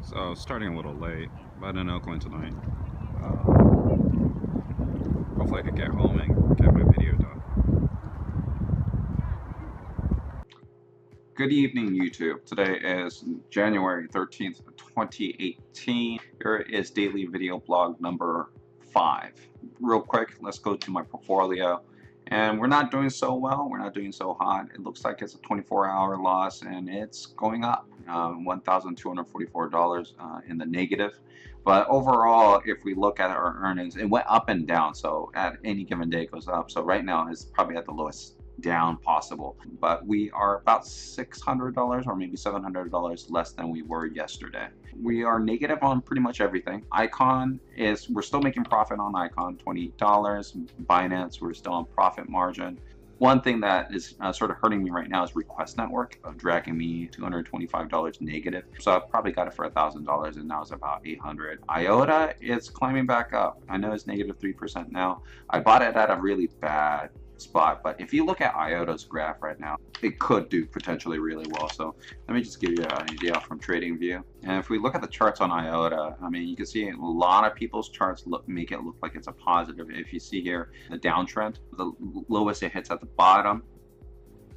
So starting a little late, but in Oakland tonight. Hopefully I can get home and get my video done. Good evening, YouTube. Today is January 13th, 2018. Here is daily video blog number 5. Real quick, let's go to my portfolio. And we're not doing so well. We're not doing so hot. It looks like it's a 24-hour loss, and it's going up $1,244 in the negative. But overall, if we look at our earnings, it went up and down. So at any given day, it goes up. So right now, it's probably at the lowest down possible, but we are about $600 or maybe $700 less than we were yesterday. We are negative on pretty much everything. Icon is, we're still making profit on Icon, $28. Binance, we're still on profit margin. One thing that is sort of hurting me right now is Request Network, dragging me $225 negative. So I probably got it for $1,000 and now it's about $800. IOTA is climbing back up. I know it's negative 3% now. I bought it at a really bad spot, but if you look at IOTA's graph right now, it could do potentially really well. So let me just give you an idea from TradingView. And if we look at the charts on IOTA, I mean, you can see a lot of people's charts make it look like it's a positive. If you see here the downtrend, the lowest it hits at the bottom,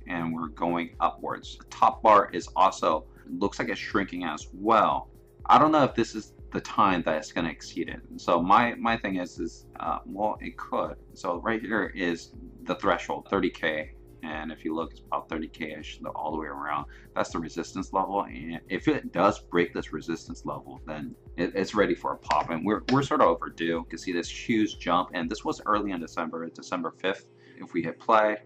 and we're going upwards. The top bar is also, looks like it's shrinking as well. I don't know if this is the time that it's going to exceed it. So my thing is well, it could. So right here is the threshold, 30K. And if you look, it's about 30K-ish all the way around. That's the resistance level. And if it does break this resistance level, then it's ready for a pop. And we're sort of overdue. You can see this huge jump. And this was early in December, December 5th. If we hit play,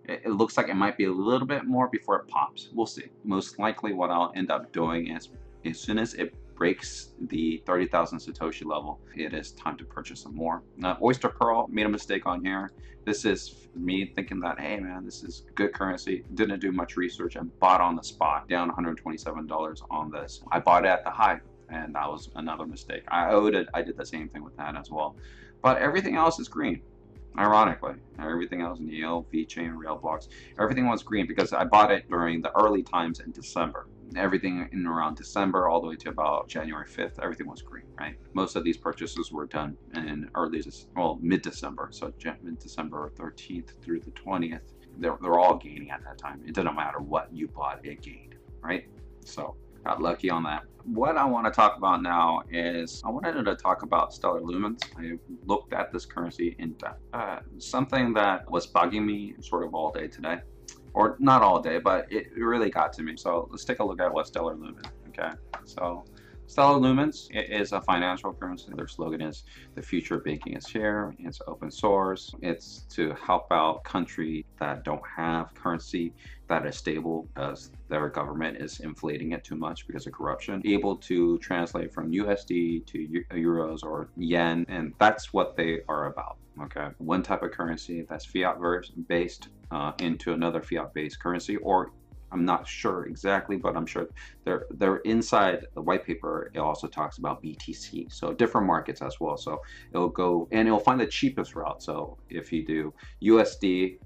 it looks like it might be a little bit more before it pops. We'll see. Most likely what I'll end up doing is as soon as it breaks the 30,000 Satoshi level, it is time to purchase some more. Now, Oyster Pearl, made a mistake on here. This is me thinking that, hey man, this is good currency. Didn't do much research and bought on the spot, down $127 on this. I bought it at the high, and that was another mistake. I did the same thing with that as well. But everything else is green. Ironically, everything else, Neo, VeChain, Railblocks, everything was green because I bought it during the early times in December. Everything in around December all the way to about January 5th, everything was green, right? Most of these purchases were done in mid-December, so mid-December 13th through the 20th. They're all gaining at that time. It doesn't matter what you bought, it gained, right? So got lucky on that. What I want to talk about now is I wanted to talk about Stellar Lumens. I looked at this currency in depth. Something that was bugging me sort of all day today, or not all day, but it really got to me. So let's take a look at what Stellar Lumens. Okay, so Stellar Lumens is a financial currency. Their slogan is "The future of banking is here." It's open source. It's to help out countries that don't have currency that is stable because their government is inflating it too much because of corruption. Able to translate from USD to euros or yen, and that's what they are about. Okay, one type of currency that's fiat based into another fiat based currency, or I'm not sure exactly, but I'm sure they're inside the white paper. It also talks about BTC, so different markets as well. So it'll go and it'll find the cheapest route. So if you do USD,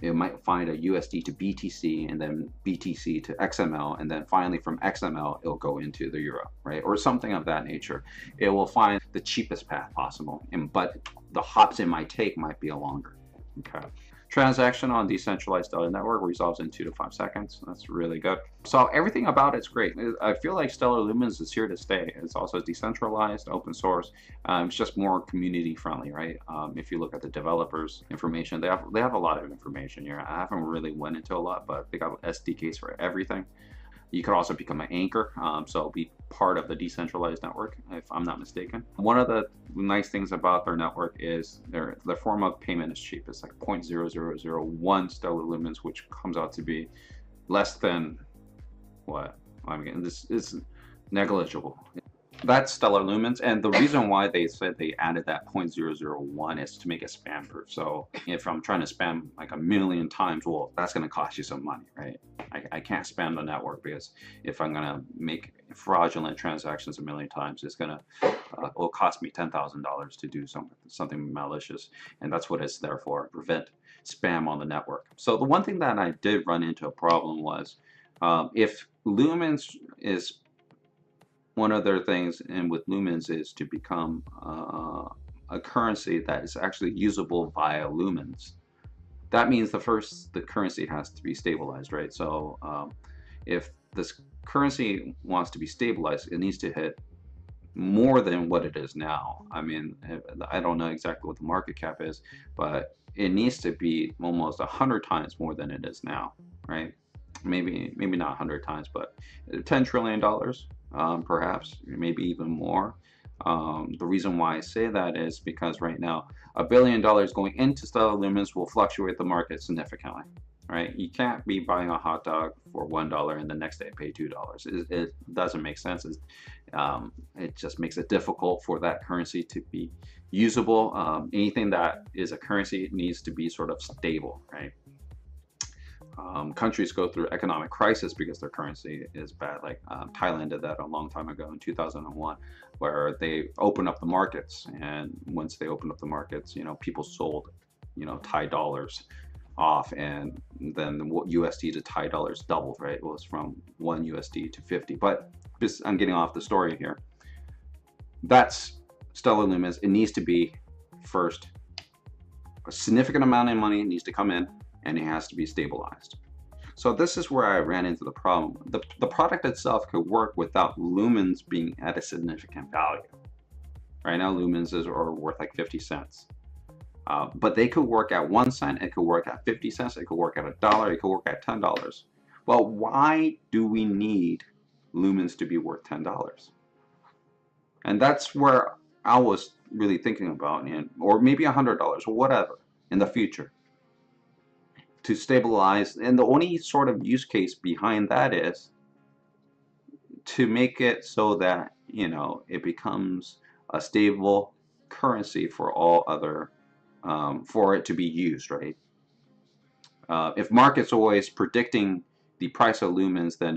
it might find a USD to BTC and then BTC to XML, and then finally from XML it'll go into the euro, right, or something of that nature. It will find the cheapest path possible, but the hops it might take might be longer. Okay. Transaction on decentralized Stellar network resolves in 2 to 5 seconds. That's really good. So everything about it's great. I feel like Stellar Lumens is here to stay. It's also decentralized, open source. It's just more community friendly, right? If you look at the developers information, they have a lot of information here. I haven't really went into a lot, but they got SDKs for everything. You could also become an anchor, so be part of the decentralized network, if I'm not mistaken. One of the nice things about their network is their form of payment is cheap. It's like 0.0001 Stellar Lumens, which comes out to be less than what? I mean, this is negligible. That's Stellar Lumens, and the reason why they said they added that 0.001 is to make it spam proof. So if I'm trying to spam like a million times, well, that's going to cost you some money, right? I can't spam the network, because if I'm going to make fraudulent transactions a million times, it's going to will cost me $10,000 to do something malicious, and that's what it's there for, prevent spam on the network. So the one thing that I did run into a problem was if Lumens is one of their things and with lumens is to become a currency that is actually usable via lumens. That means the currency has to be stabilized, right? So if this currency wants to be stabilized, it needs to hit more than what it is now. I mean, I don't know exactly what the market cap is, but it needs to be almost 100 times more than it is now, right? Maybe not 100 times, but $10 trillion, perhaps, maybe even more. The reason why I say that is because right now, $1 billion going into stellar lumens will fluctuate the market significantly, right? You can't be buying a hot dog for $1 and the next day pay $2. It doesn't make sense. It just makes it difficult for that currency to be usable. Anything that is a currency needs to be sort of stable, right? Countries go through economic crisis because their currency is bad. Like Thailand did that a long time ago in 2001, where they opened up the markets, and once they opened up the markets, people sold, Thai dollars off, and then the USD to Thai dollars doubled, right? It was from 1 USD to 50. But I'm getting off the story here. That's stellar lumens. It needs to be first a significant amount of money needs to come in, and it has to be stabilized. So this is where I ran into the problem. The product itself could work without lumens being at a significant value. Right now, lumens are worth like 50 cents. But they could work at 1 cent, it could work at 50 cents, it could work at $1, it could work at $10. Well, why do we need lumens to be worth $10? And that's where I was really thinking about, or maybe $100 or whatever in the future to stabilize. And the only sort of use case behind that is to make it so that it becomes a stable currency for all other for it to be used, right? If market's always predicting the price of lumens, then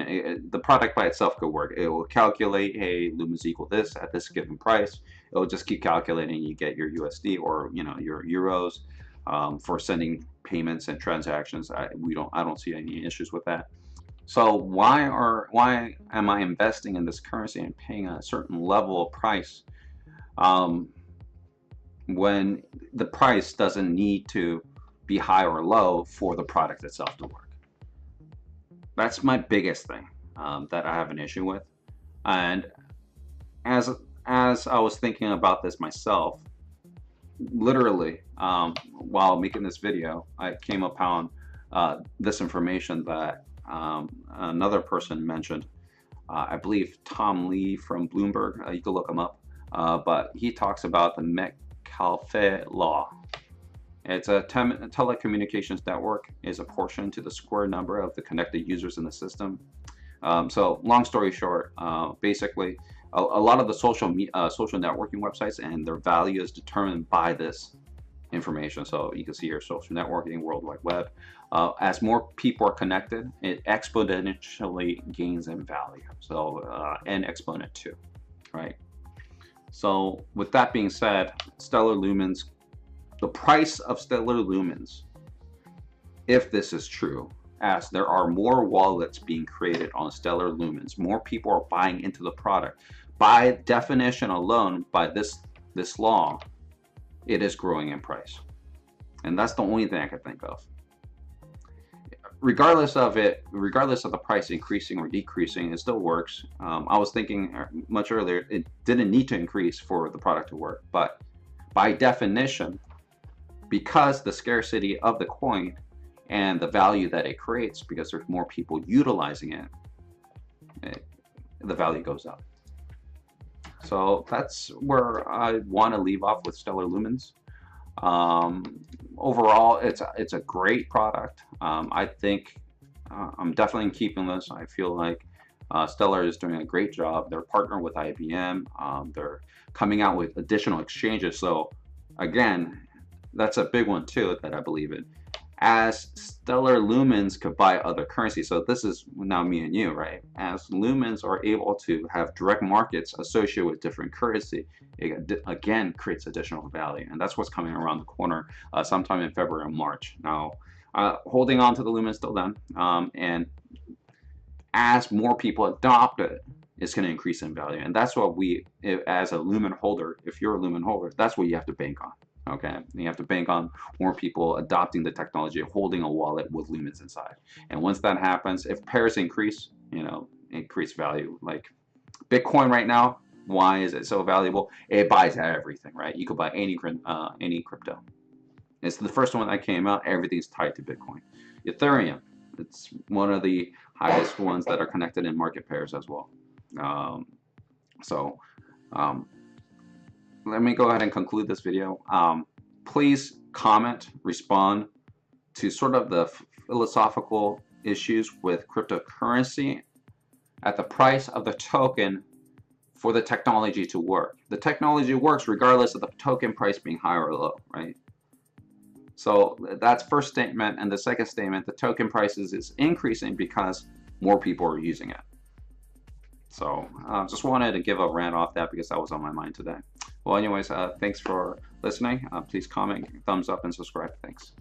the product by itself could work. It will calculate, hey, lumens equal this at this given price. It will just keep calculating. You get your USD or your euros for sending payments and transactions. I don't see any issues with that. So why am I investing in this currency and paying a certain level of price when the price doesn't need to be high or low for the product itself to work? That's my biggest thing that I have an issue with. And as I was thinking about this myself, literally while making this video, I came upon this information that another person mentioned. I believe Tom Lee from Bloomberg. You can look him up, but he talks about the Metcalfe law. It's a telecommunications network is apportioned to the square number of the connected users in the system. So long story short, basically a lot of the social networking websites and their value is determined by this information. So you can see here social networking, World Wide Web. As more people are connected, it exponentially gains in value. So n exponent 2, right? So with that being said, stellar lumens, the price of stellar lumens, if this is true, as there are more wallets being created on stellar lumens, more people are buying into the product. By definition alone, by this law, it is growing in price. And that's the only thing I could think of. Regardless of the price increasing or decreasing, it still works. I was thinking much earlier, it didn't need to increase for the product to work. But by definition, because the scarcity of the coin and the value that it creates, because there's more people utilizing it, the value goes up. So that's where I want to leave off with stellar lumens. Overall, it's a great product. I think I'm definitely keeping this. I feel like Stellar is doing a great job. They're partnered with IBM. They're coming out with additional exchanges. So again, that's a big one too that I believe in. As stellar lumens could buy other currencies, so this is now me and you, right? As lumens are able to have direct markets associated with different currency, it again creates additional value, and that's what's coming around the corner sometime in February or March. Now, holding on to the lumens till then, and as more people adopt it, it's going to increase in value. And that's what we, as a Lumen holder, if you're a Lumen holder, that's what you have to bank on. Okay, you have to bank on more people adopting the technology, holding a wallet with Lumens inside. And once that happens, if pairs increase, you know, increase value. Like Bitcoin right now, why is it so valuable? It buys everything, right? You could buy any crypto. It's the first one that came out. Everything's tied to Bitcoin. Ethereum, it's one of the highest ones that are connected in market pairs as well. Let me go ahead and conclude this video. Please comment, respond to sort of the philosophical issues with cryptocurrency at the price of the token for the technology to work. The technology works regardless of the token price being high or low, right? So that's first statement. And the second statement, the token prices is increasing because more people are using it. So just wanted to give a rant off that because that was on my mind today. Well, anyways, thanks for listening. Please comment, thumbs up, and subscribe. Thanks.